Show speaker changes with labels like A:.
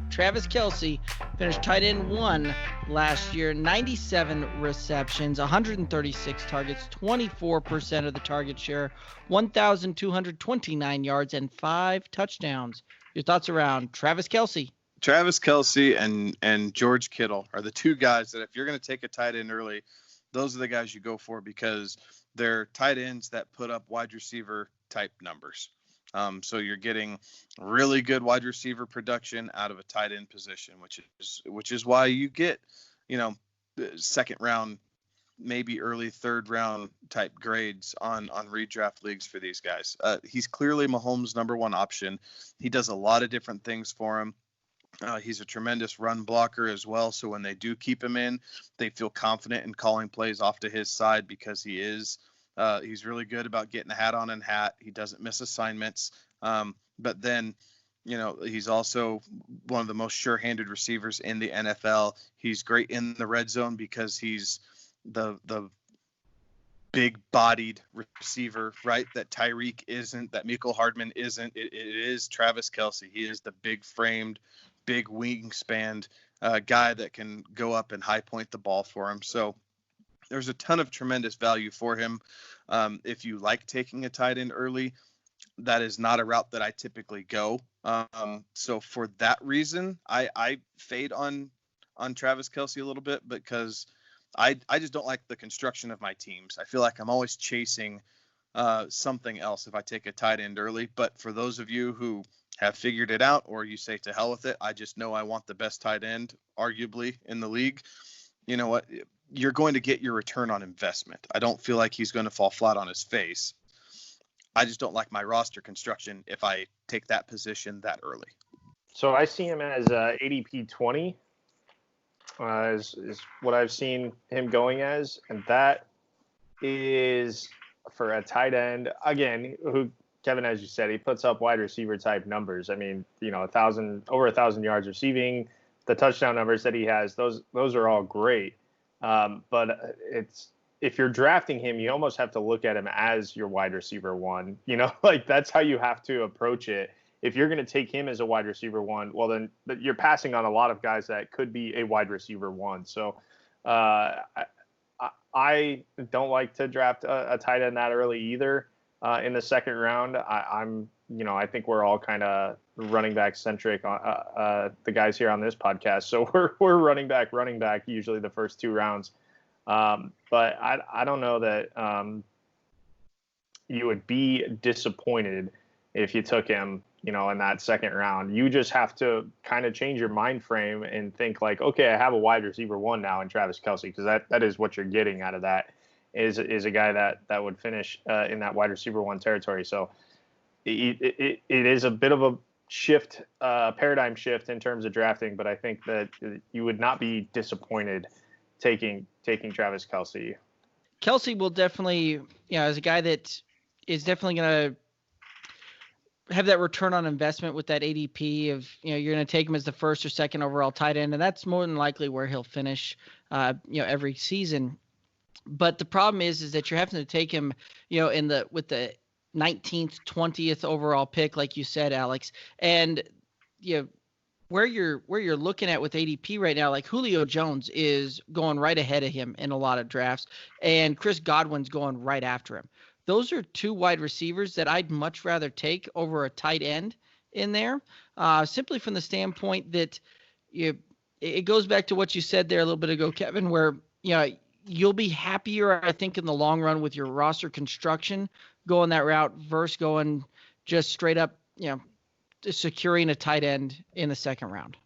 A: Travis Kelce finished tight end 1 last year, 97 receptions, 136 targets, 24% of the target share, 1,229 yards, and 5 touchdowns. Your thoughts around Travis Kelce?
B: Travis Kelce and George Kittle are the two guys that if you're going to take a tight end early, those are the guys you go for because they're tight ends that put up wide receiver type numbers. So you're getting really good wide receiver production out of a tight end position, which is why you get, second round, maybe early third round type grades on redraft leagues for these guys. He's clearly Mahomes' number one option. He does a lot of different things for him. He's a tremendous run blocker as well. So when they do keep him in, they feel confident in calling plays off to his side because he's really good about getting a hat on and hat. He doesn't miss assignments. But then, he's also one of the most sure-handed receivers in the NFL. He's great in the red zone because he's the big-bodied receiver, right? That Tyreek isn't, that Mecole Hardman isn't. It is Travis Kelce. He is the big-framed, big wingspan guy that can go up and high point the ball for him. So there's a ton of tremendous value for him. If you like taking a tight end early, that is not a route that I typically go. So for that reason, I fade on Travis Kelce a little bit because I just don't like the construction of my teams. I feel like I'm always chasing something else if I take a tight end early. But for those of you who have figured it out, or you say to hell with it, I just know I want the best tight end, arguably, in the league, you know what? You're going to get your return on investment. I don't feel like he's going to fall flat on his face. I just don't like my roster construction if I take that position that early.
C: So I see him as ADP 20 is what I've seen him going as. And that is for a tight end, again, who, Kevin, as you said, he puts up wide receiver type numbers. I mean, over 1,000 yards receiving, the touchdown numbers that he has, those are all great. But if you're drafting him, you almost have to look at him as your wide receiver one, like that's how you have to approach it. If you're going to take him as a wide receiver one, well, then you're passing on a lot of guys that could be a wide receiver one. So I don't like to draft a tight end that early either. In the second round, I think we're all kind of running back centric, the guys here on this podcast. So we're running back usually the first 2 rounds. But I don't know that you would be disappointed if you took him, in that second round. You just have to kind of change your mind frame and think like, okay, I have a wide receiver one now in Travis Kelce, because that is what you're getting out of that. Is a guy that would finish in that wide receiver one territory. So it is a bit of a shift, paradigm shift in terms of drafting, but I think that you would not be disappointed taking Travis Kelce.
A: Kelce will definitely, as a guy that is definitely going to have that return on investment with that ADP of, you're going to take him as the first or second overall tight end, and that's more than likely where he'll finish, every season. But the problem is that you're having to take him, with the 19th, 20th overall pick, like you said, Alex, and where you're looking at with ADP right now, like Julio Jones is going right ahead of him in a lot of drafts, and Chris Godwin's going right after him. Those are 2 wide receivers that I'd much rather take over a tight end in there, simply from the standpoint that it goes back to what you said there a little bit ago, Kevin, where you'll be happier, I think, in the long run with your roster construction going that route versus going just straight up, securing a tight end in the second round.